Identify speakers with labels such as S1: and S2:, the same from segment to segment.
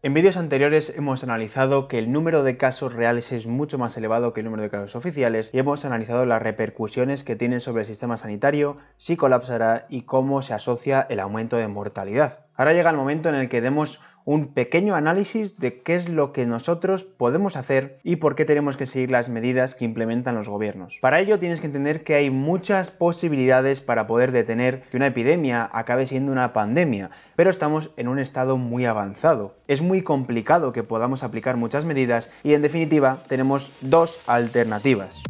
S1: En vídeos anteriores hemos analizado que el número de casos reales es mucho más elevado que el número de casos oficiales y hemos analizado las repercusiones que tienen sobre el sistema sanitario, si colapsará y cómo se asocia el aumento de mortalidad. Ahora llega el momento en el que demos un pequeño análisis de qué es lo que nosotros podemos hacer y por qué tenemos que seguir las medidas que implementan los gobiernos. Para ello tienes que entender que hay muchas posibilidades para poder detener que una epidemia acabe siendo una pandemia, pero estamos en un estado muy avanzado. Es muy complicado que podamos aplicar muchas medidas y en definitiva tenemos dos alternativas.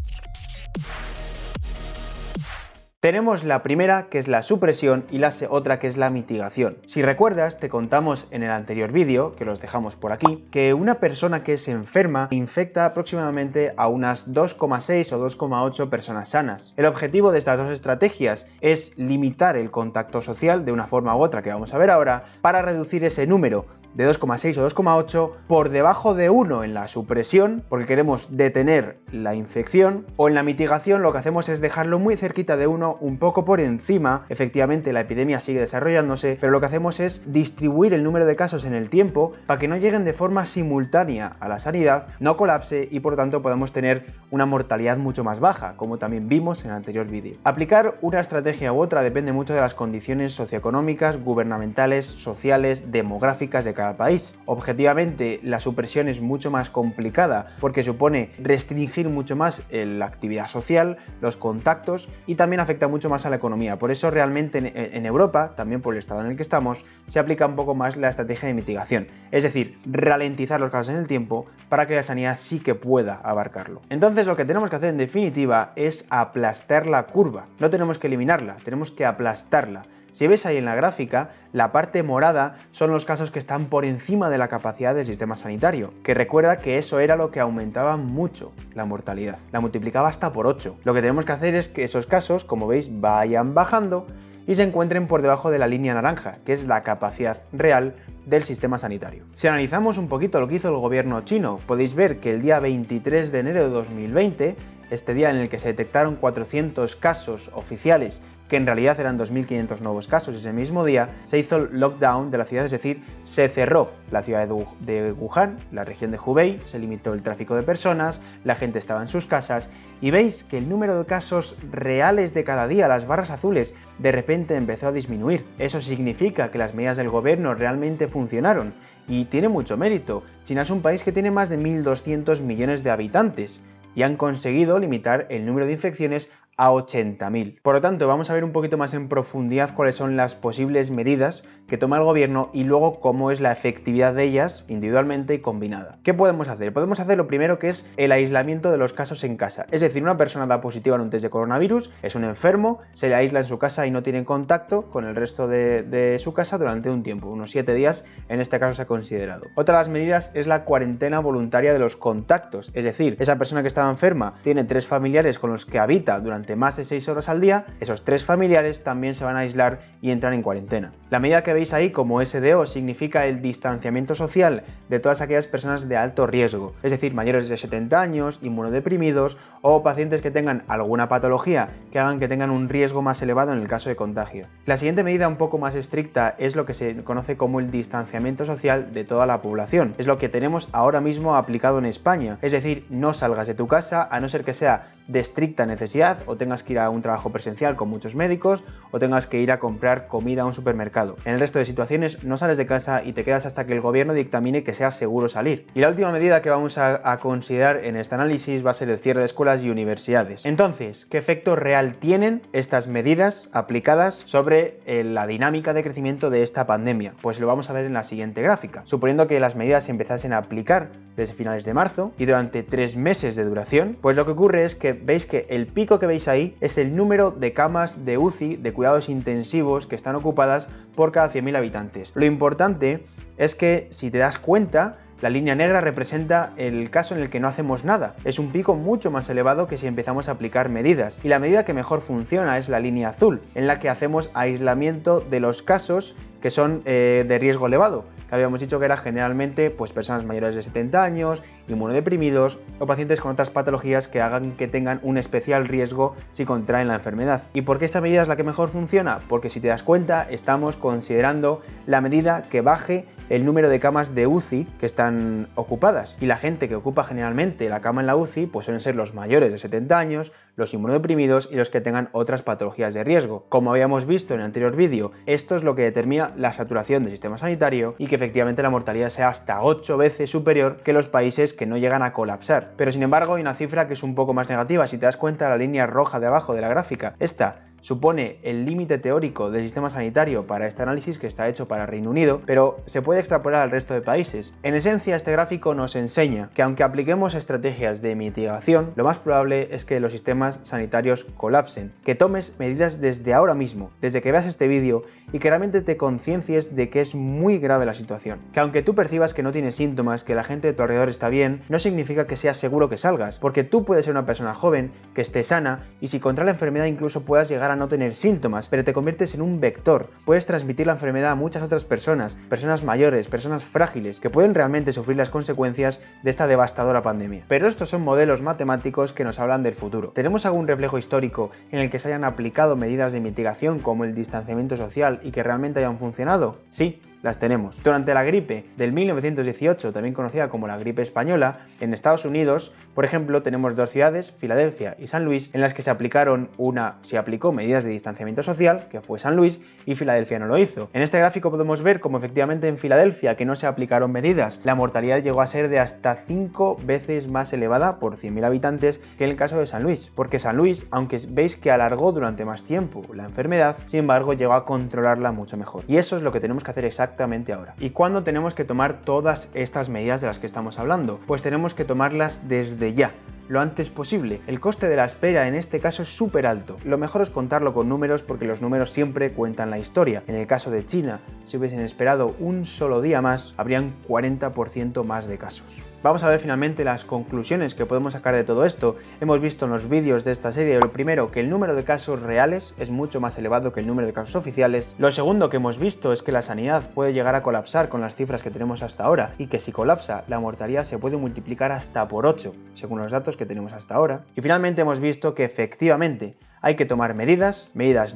S1: Tenemos la primera, que es la supresión, y la otra, que es la mitigación. Si recuerdas, te contamos en el anterior vídeo, que los dejamos por aquí, que una persona que se enferma infecta aproximadamente a unas 2,6 o 2,8 personas sanas. El objetivo de estas dos estrategias es limitar el contacto social de una forma u otra, que vamos a ver ahora, para reducir ese número de 2,6 o 2,8 por debajo de 1 en la supresión, porque queremos detener la infección, o en la mitigación lo que hacemos es dejarlo muy cerquita de 1, un poco por encima. Efectivamente la epidemia sigue desarrollándose, pero lo que hacemos es distribuir el número de casos en el tiempo para que no lleguen de forma simultánea a la sanidad, no colapse y por lo tanto podamos tener una mortalidad mucho más baja, como también vimos en el anterior vídeo. Aplicar una estrategia u otra depende mucho de las condiciones socioeconómicas, gubernamentales, sociales, demográficas de cada país. Objetivamente, la supresión es mucho más complicada porque supone restringir mucho más la actividad social, los contactos y también afecta mucho más a la economía. Por eso realmente en Europa, también por el estado en el que estamos, se aplica un poco más la estrategia de mitigación, es decir, ralentizar los casos en el tiempo para que la sanidad sí que pueda abarcarlo. Entonces lo que tenemos que hacer en definitiva es aplastar la curva. No tenemos que eliminarla, tenemos que aplastarla. Si ves ahí en la gráfica, la parte morada son los casos que están por encima de la capacidad del sistema sanitario, que recuerda que eso era lo que aumentaba mucho la mortalidad, la multiplicaba hasta por 8. Lo que tenemos que hacer es que esos casos, como veis, vayan bajando y se encuentren por debajo de la línea naranja, que es la capacidad real del sistema sanitario. Si analizamos un poquito lo que hizo el gobierno chino, podéis ver que el día 23 de enero de 2020, este día en el que se detectaron 400 casos oficiales, que en realidad eran 2.500 nuevos casos ese mismo día, se hizo el lockdown de la ciudad, es decir, se cerró la ciudad de Wuhan, la región de Hubei, se limitó el tráfico de personas, la gente estaba en sus casas y veis que el número de casos reales de cada día, las barras azules, de repente empezó a disminuir. Eso significa que las medidas del gobierno realmente funcionaron y tiene mucho mérito. China es un país que tiene más de 1.200 millones de habitantes y han conseguido limitar el número de infecciones a 80.000. Por lo tanto, vamos a ver un poquito más en profundidad cuáles son las posibles medidas que toma el gobierno y luego cómo es la efectividad de ellas individualmente y combinada. ¿Qué podemos hacer? Podemos hacer lo primero, que es el aislamiento de los casos en casa. Es decir, una persona da positiva en un test de coronavirus, es un enfermo, se le aísla en su casa y no tiene contacto con el resto de su casa durante un tiempo, unos 7 días en este caso se ha considerado. Otra de las medidas es la cuarentena voluntaria de los contactos, es decir, esa persona que estaba enferma tiene 3 familiares con los que habita durante más de 6 horas al día, esos 3 familiares también se van a aislar y entran en cuarentena. La medida que veis ahí como SDO significa el distanciamiento social de todas aquellas personas de alto riesgo, es decir, mayores de 70 años, inmunodeprimidos o pacientes que tengan alguna patología que hagan que tengan un riesgo más elevado en el caso de contagio. La siguiente medida un poco más estricta es lo que se conoce como el distanciamiento social de toda la población. Es lo que tenemos ahora mismo aplicado en España, es decir, no salgas de tu casa a no ser que sea de estricta necesidad o tengas que ir a un trabajo presencial con muchos médicos o tengas que ir a comprar comida a un supermercado. En el resto de situaciones no sales de casa y te quedas hasta que el gobierno dictamine que sea seguro salir. Y la última medida que vamos a considerar en este análisis va a ser el cierre de escuelas y universidades. Entonces, ¿qué efecto real tienen estas medidas aplicadas sobre la dinámica de crecimiento de esta pandemia? Pues lo vamos a ver en la siguiente gráfica. Suponiendo que las medidas se empezasen a aplicar desde finales de marzo y durante 3 meses de duración, pues lo que ocurre es que veis que el pico que veis ahí es el número de camas de UCI, de cuidados intensivos, que están ocupadas por cada 100.000 habitantes. Lo importante es que, si te das cuenta, la línea negra representa el caso en el que no hacemos nada. Es un pico mucho más elevado que si empezamos a aplicar medidas. Y la medida que mejor funciona es la línea azul, en la que hacemos aislamiento de los casos que son de riesgo elevado, que habíamos dicho que era generalmente pues, personas mayores de 70 años, inmunodeprimidos o pacientes con otras patologías que hagan que tengan un especial riesgo si contraen la enfermedad. ¿Y por qué esta medida es la que mejor funciona? Porque si te das cuenta, estamos considerando la medida que baje el número de camas de UCI que están ocupadas. Y la gente que ocupa generalmente la cama en la UCI pues suelen ser los mayores de 70 años, los inmunodeprimidos y los que tengan otras patologías de riesgo. Como habíamos visto en el anterior vídeo, esto es lo que determina la saturación del sistema sanitario y que efectivamente la mortalidad sea hasta 8 veces superior que los países que no llegan a colapsar. Pero sin embargo hay una cifra que es un poco más negativa. Si te das cuenta, la línea roja de abajo de la gráfica, esta supone el límite teórico del sistema sanitario para este análisis que está hecho para Reino Unido, pero se puede extrapolar al resto de países. En esencia, este gráfico nos enseña que aunque apliquemos estrategias de mitigación, lo más probable es que los sistemas sanitarios colapsen. Que tomes medidas desde ahora mismo, desde que veas este vídeo, y que realmente te conciencies de que es muy grave la situación. Que aunque tú percibas que no tienes síntomas, que la gente de tu alrededor está bien, no significa que sea seguro que salgas, porque tú puedes ser una persona joven, que esté sana, y si contrae la enfermedad incluso puedas llegar a no tener síntomas, pero te conviertes en un vector. Puedes transmitir la enfermedad a muchas otras personas, personas mayores, personas frágiles, que pueden realmente sufrir las consecuencias de esta devastadora pandemia. Pero estos son modelos matemáticos que nos hablan del futuro. ¿Tenemos algún reflejo histórico en el que se hayan aplicado medidas de mitigación como el distanciamiento social y que realmente hayan funcionado? Sí, las tenemos. Durante la gripe del 1918, también conocida como la gripe española, en Estados Unidos, por ejemplo, tenemos dos ciudades, Filadelfia y San Luis, en las que se aplicó medidas de distanciamiento social, que fue San Luis, y Filadelfia no lo hizo. En este gráfico podemos ver cómo efectivamente en Filadelfia, que no se aplicaron medidas, la mortalidad llegó a ser de hasta 5 veces más elevada por 100.000 habitantes que en el caso de San Luis, porque San Luis, aunque veis que alargó durante más tiempo la enfermedad, sin embargo llegó a controlarla mucho mejor. Y eso es lo que tenemos que hacer exactamente ahora. ¿Y cuándo tenemos que tomar todas estas medidas de las que estamos hablando? Pues tenemos que tomarlas desde ya, lo antes posible. El coste de la espera en este caso es súper alto. Lo mejor es contarlo con números porque los números siempre cuentan la historia. En el caso de China, si hubiesen esperado un solo día más, habrían 40% más de casos. Vamos a ver finalmente las conclusiones que podemos sacar de todo esto. Hemos visto en los vídeos de esta serie, lo primero, que el número de casos reales es mucho más elevado que el número de casos oficiales. Lo segundo que hemos visto es que la sanidad puede llegar a colapsar con las cifras que tenemos hasta ahora y que si colapsa, la mortalidad se puede multiplicar hasta por 8, según los datos que tenemos hasta ahora. Y finalmente hemos visto que efectivamente hay que tomar medidas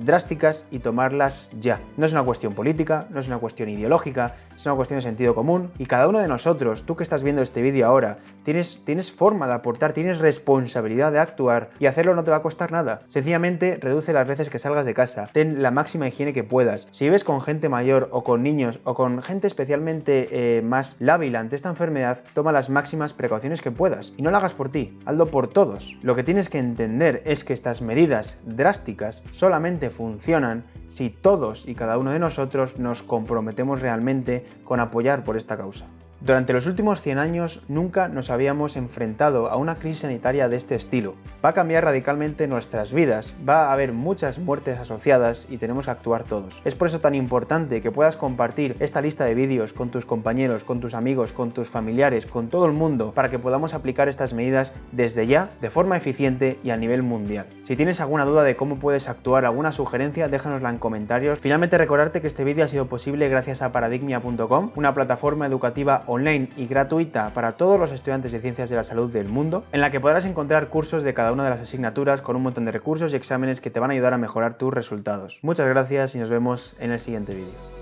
S1: drásticas y tomarlas ya. No es una cuestión política, no es una cuestión ideológica, es una cuestión de sentido común y cada uno de nosotros, tú que estás viendo este vídeo ahora, tienes forma de aportar, tienes responsabilidad de actuar y hacerlo no te va a costar nada. Sencillamente reduce las veces que salgas de casa, ten la máxima higiene que puedas. Si vives con gente mayor o con niños o con gente especialmente más lábil ante esta enfermedad, toma las máximas precauciones que puedas y no lo hagas por ti, hazlo por todos. Lo que tienes que entender es que estas medidas drásticas solamente funcionan si todos y cada uno de nosotros nos comprometemos realmente con apoyar por esta causa. Durante los últimos 100 años nunca nos habíamos enfrentado a una crisis sanitaria de este estilo. Va a cambiar radicalmente nuestras vidas, va a haber muchas muertes asociadas y tenemos que actuar todos. Es por eso tan importante que puedas compartir esta lista de vídeos con tus compañeros, con tus amigos, con tus familiares, con todo el mundo, para que podamos aplicar estas medidas desde ya, de forma eficiente y a nivel mundial. Si tienes alguna duda de cómo puedes actuar, alguna sugerencia, déjanosla en comentarios. Finalmente recordarte que este vídeo ha sido posible gracias a Paradigmia.com, una plataforma educativa online y gratuita para todos los estudiantes de ciencias de la salud del mundo, en la que podrás encontrar cursos de cada una de las asignaturas con un montón de recursos y exámenes que te van a ayudar a mejorar tus resultados. Muchas gracias y nos vemos en el siguiente vídeo.